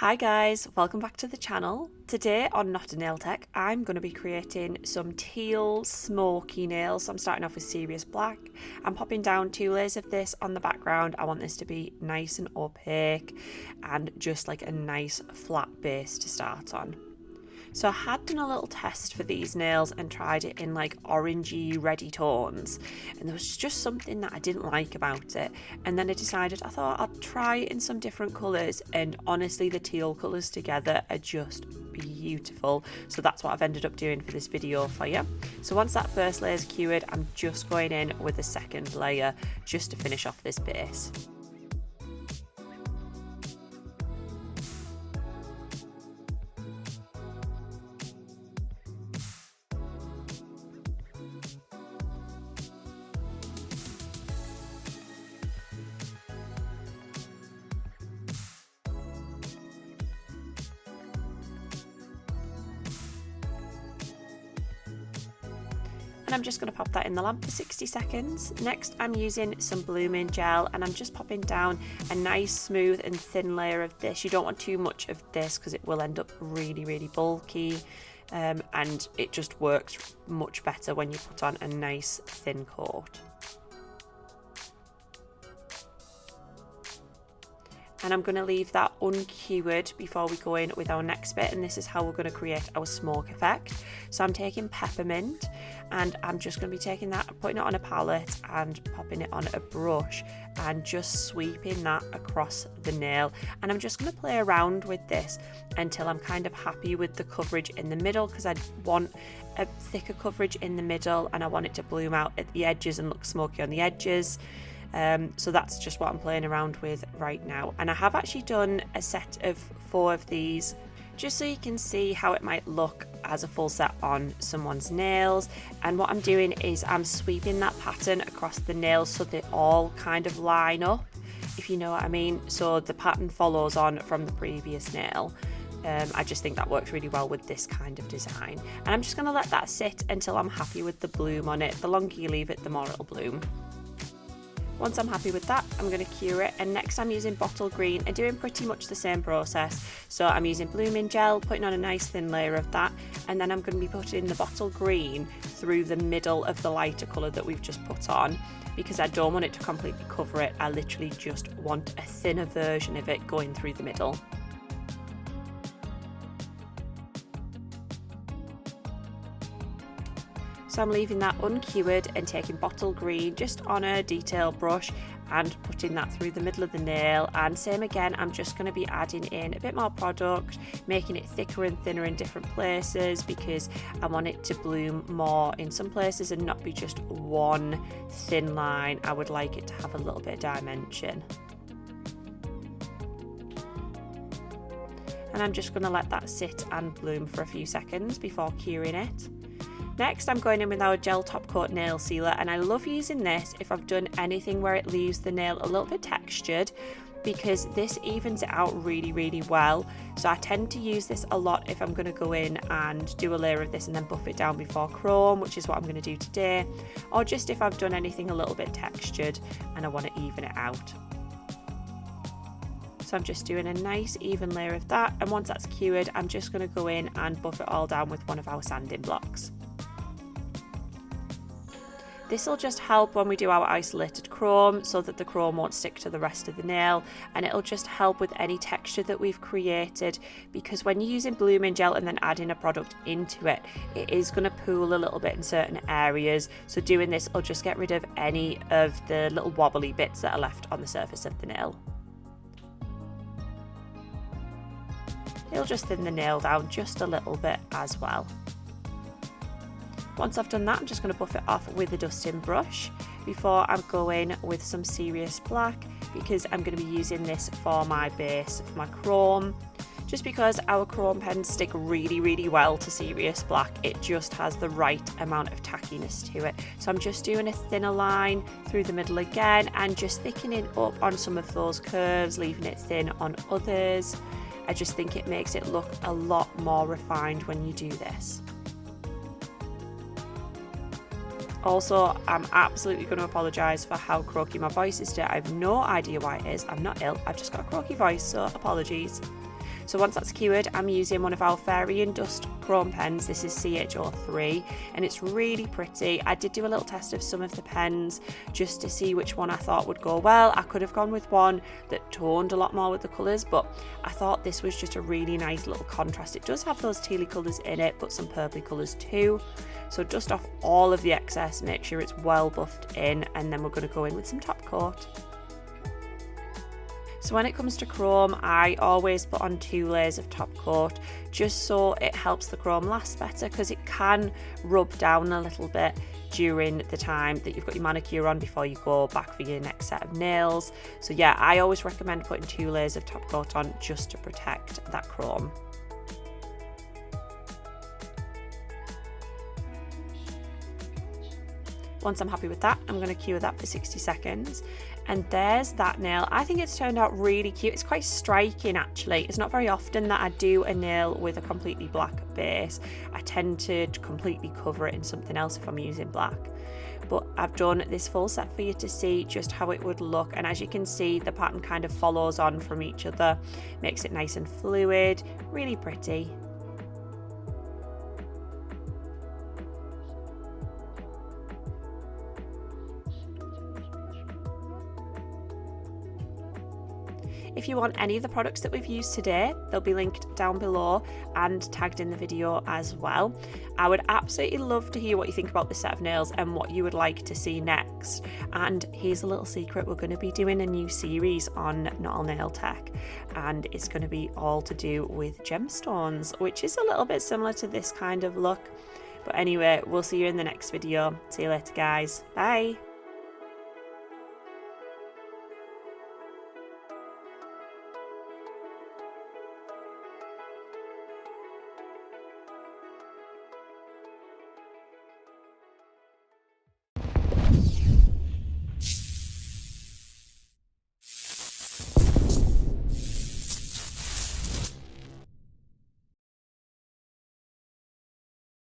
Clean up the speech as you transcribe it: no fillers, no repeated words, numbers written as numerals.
Hi guys, welcome back to the channel. Today on Not a Nail Tech, I'm going to be creating some teal smoky nails. So I'm starting off with Serious Black. I'm popping down 2 layers of this on the background. I want this to be nice and opaque and just like a nice flat base to start on. So I had done a little test for these nails and tried it in like orangey reddy tones, and there was just something that I didn't like about it, and then I decided I thought I'd try it in some different colours, and honestly the teal colours together are just beautiful. So that's what I've ended up doing for this video for you. So once that first layer is cured, I'm just going in with a second layer just to finish off this base. And I'm just going to pop that in the lamp for 60 seconds. Next, I'm using some blooming gel, and I'm just popping down a nice smooth and thin layer of this. You don't want too much of this because it will end up really bulky, and it just works much better when you put on a nice thin coat. And I'm going to leave that uncured before we go in with our next bit, and this is how we're going to create our smoke effect. So I'm taking Peppermint, and I'm just going to be taking that, putting it on a palette and popping it on a brush and just sweeping that across the nail. And I'm just going to play around with this until I'm kind of happy with the coverage in the middle, because I want a thicker coverage in the middle and I want it to bloom out at the edges and look smoky on the edges. So that's just what I'm playing around with right now. And I have actually done a set of 4 of these just so you can see how it might look as a full set on someone's nails. And what I'm doing is I'm sweeping that pattern across the nails so they all kind of line up, if you know what I mean. So the pattern follows on from the previous nail. I just think that works really well with this kind of design. And I'm just going to let that sit until I'm happy with the bloom on it. The longer you leave it, the more it'll bloom. Once I'm happy with that, I'm going to cure it, and next I'm using bottle green and doing pretty much the same process. So I'm using blooming gel, putting on a nice thin layer of that, and then I'm going to be putting the bottle green through the middle of the lighter colour that we've just put on, because I don't want it to completely cover it. I literally just want a thinner version of it going through the middle. So I'm leaving that uncured and taking bottle green just on a detail brush and putting that through the middle of the nail. And same again, I'm just going to be adding in a bit more product, making it thicker and thinner in different places, because I want it to bloom more in some places and not be just one thin line. I would like it to have a little bit of dimension. And I'm just going to let that sit and bloom for a few seconds before curing it. Next, I'm going in with our gel top coat nail sealer, and I love using this if I've done anything where it leaves the nail a little bit textured, because this evens it out really well. So I tend to use this a lot if I'm going to go in and do a layer of this and then buff it down before chrome, which is what I'm going to do today, or just if I've done anything a little bit textured and I want to even it out. So I'm just doing a nice even layer of that, and once that's cured, I'm just going to go in and buff it all down with one of our sanding blocks. This will just help when we do our isolated chrome, so that the chrome won't stick to the rest of the nail, and it'll just help with any texture that we've created, because when you're using blooming gel and then adding a product into it, it is going to pool a little bit in certain areas. So doing this will just get rid of any of the little wobbly bits that are left on the surface of the nail. It'll just thin the nail down just a little bit as well. Once I've done that, I'm just going to buff it off with a dusting brush before I'm going with some Serious Black, because I'm going to be using this for my base for my chrome. Just because our chrome pens stick really well to Serious Black, it just has the right amount of tackiness to it. So I'm just doing a thinner line through the middle again and just thickening up on some of those curves, leaving it thin on others. I just think it makes it look a lot more refined when you do this. Also, I'm absolutely going to apologise for how croaky my voice is today. I have no idea why it is. I'm not ill, I've just got a croaky voice, so apologies. So once that's cured, I'm using one of our Fairy and Dust chrome pens. This is CHO3 and it's really pretty. I did do a little test of some of the pens just to see which one I thought would go well. I could have gone with one that toned a lot more with the colours, but I thought this was just a really nice little contrast. It does have those tealy colours in it, but some purpley colours too. So dust off all of the excess, make sure it's well buffed in, and then we're going to go in with some top coat. So when it comes to chrome, I always put on 2 layers of top coat just so it helps the chrome last better, because it can rub down a little bit during the time that you've got your manicure on before you go back for your next set of nails. So yeah, I always recommend putting 2 layers of top coat on just to protect that chrome. Once I'm happy with that, I'm going to cure that for 60 seconds. And there's that nail. I think it's turned out really cute. It's quite striking actually. It's not very often that I do a nail with a completely black base. I tend to completely cover it in something else if I'm using black. But I've done this full set for you to see just how it would look. And as you can see, the pattern kind of follows on from each other, makes it nice and fluid, really pretty. If you want any of the products that we've used today, they'll be linked down below and tagged in the video as well. I would absolutely love to hear what you think about this set of nails and what you would like to see next. And here's a little secret, we're going to be doing a new series on Not All Nail Tech, and it's going to be all to do with gemstones, which is a little bit similar to this kind of look. But anyway, we'll see you in the next video. See you later guys, bye!